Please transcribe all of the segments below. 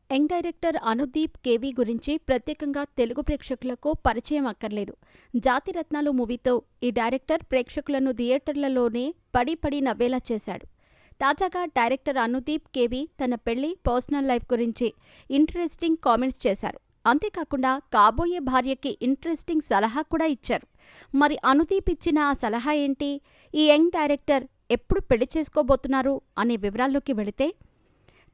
Young director Anudeep KV గురించి ప్రత్యేకంగా తెలుగు ప్రేక్షకులకు పరిచయం అక్కర్లేదు. జాతిరత్నాలు మూవీతో ఈ డైరెక్టర్ ప్రేక్షకులను థియేటర్లలోనే పడి పడి నవ్వేలా చేశాడు. తాజాగా డైరెక్టర్ అనుదీప్ కేవీ తన పెళ్లి, పర్సనల్ లైఫ్ గురించి ఇంట్రెస్టింగ్ కామెంట్స్ చేశారు. అంతేకాకుండా కాబోయే భార్యకి ఇంట్రెస్టింగ్ సలహా కూడా ఇచ్చారు. మరి అనుదీప్ ఇచ్చిన ఆ సలహా ఏంటి? ఈ యంగ్ డైరెక్టర్ ఎప్పుడు పెళ్లి చేసుకోబోతున్నారు అనే వివరాల్లోకి వెళితే,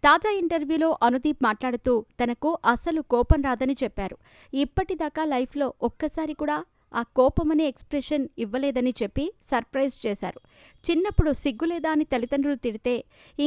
తాజా ఇంటర్వ్యూలో అనుదీప్ మాట్లాడుతూ తనకు అసలు కోపం రాదని చెప్పారు. ఇప్పటిదాకా లైఫ్లో ఒక్కసారి కూడా ఆ కోపమనే ఎక్స్ప్రెషన్ ఇవ్వలేదని చెప్పి సర్ప్రైజ్ చేశారు. చిన్నప్పుడు సిగ్గులేదా అని తల్లిదండ్రులు తిడితే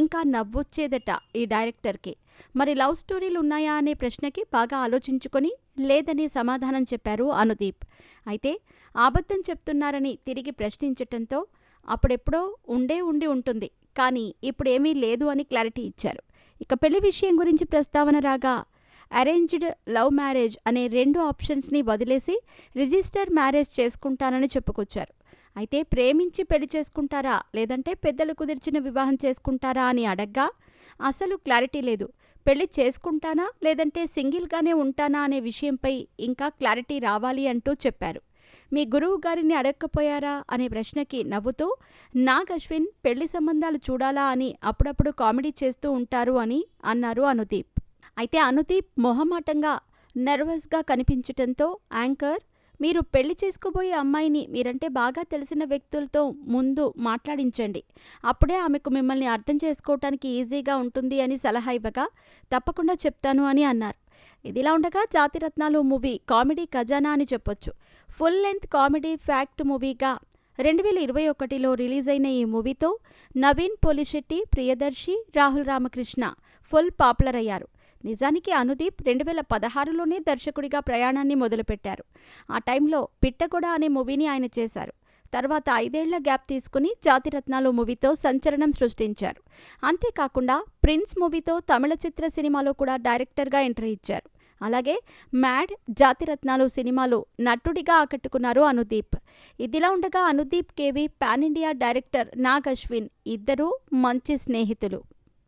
ఇంకా నవ్వొచ్చేదట ఈ డైరెక్టర్కి. మరి లవ్ స్టోరీలు ఉన్నాయా అనే ప్రశ్నకి బాగా ఆలోచించుకొని లేదని సమాధానం చెప్పారు అనుదీప్. అయితే అబద్ధం చెప్తున్నారని తిరిగి ప్రశ్నించటంతో అప్పుడెప్పుడో ఉండి ఉంటుంది, కానీ ఇప్పుడేమీ లేదు అని క్లారిటీ ఇచ్చారు. ఇక పెళ్లి విషయం గురించి ప్రస్తావన రాగా అరేంజ్డ్, లవ్ మ్యారేజ్ అనే 2 ఆప్షన్స్ని వదిలేసి రిజిస్టర్ మ్యారేజ్ చేసుకుంటానని చెప్పుకొచ్చారు. అయితే ప్రేమించి పెళ్లి చేసుకుంటారా లేదంటే పెద్దలు కుదిర్చిన వివాహం చేసుకుంటారా అని అడగ్గా అసలు క్లారిటీ లేదు. పెళ్లి చేసుకుంటానా లేదంటే సింగిల్గానే ఉంటానా అనే విషయంపై ఇంకా క్లారిటీ రావాలి అంటూ చెప్పారు. మీ గురువు గారిని అడగకపోయారా అనే ప్రశ్నకి నవ్వుతూ, నాగ్ అశ్విన్ పెళ్లి సంబంధాలు చూడాలా అని అప్పుడప్పుడు కామెడీ చేస్తూ ఉంటారు అని అన్నారు అనుదీప్. అయితే అనుదీప్ మొహమాటంగా, నర్వస్గా కనిపించటంతో యాంకర్, మీరు పెళ్లి చేసుకోబోయే అమ్మాయిని మీరంటే బాగా తెలిసిన వ్యక్తులతో ముందు మాట్లాడించండి, అప్పుడే ఆమెకు మిమ్మల్ని అర్థం చేసుకోవటానికి ఈజీగా ఉంటుంది అని సలహా ఇవ్వగా, తప్పకుండా చెప్తాను అని అన్నారు. ఇదిలా ఉండగా జాతిరత్నాలు మూవీ కామెడీ ఖజానా అని చెప్పొచ్చు. ఫుల్ లెంత్ కామెడీ ఫ్యాక్ట్ మూవీగా 2021లో రిలీజ్ అయిన ఈ మూవీతో నవీన్ పోలిశెట్టి, ప్రియదర్శి, రాహుల్ రామకృష్ణ ఫుల్ పాపులర్ అయ్యారు. నిజానికి అనుదీప్ 2016లోనే దర్శకుడిగా ప్రయాణాన్ని మొదలుపెట్టారు. ఆ టైంలో పిట్టగొడ అనే మూవీని ఆయన చేశారు. తర్వాత 5 ఏళ్ల గ్యాప్ తీసుకుని జాతిరత్నాలు మూవీతో సంచలనం సృష్టించారు. అంతేకాకుండా ప్రిన్స్ మూవీతో తమిళ చిత్ర సినిమాలో కూడా డైరెక్టర్గా ఎంట్రీ ఇచ్చారు. అలాగే మ్యాడ్, జాతిరత్నాలు సినిమాలో నటుడిగా ఆకట్టుకున్నారు అనుదీప్. ఇదిలా ఉండగా Anudeep KV, pan India director Nag Ashwin ఇద్దరూ మంచి స్నేహితులు.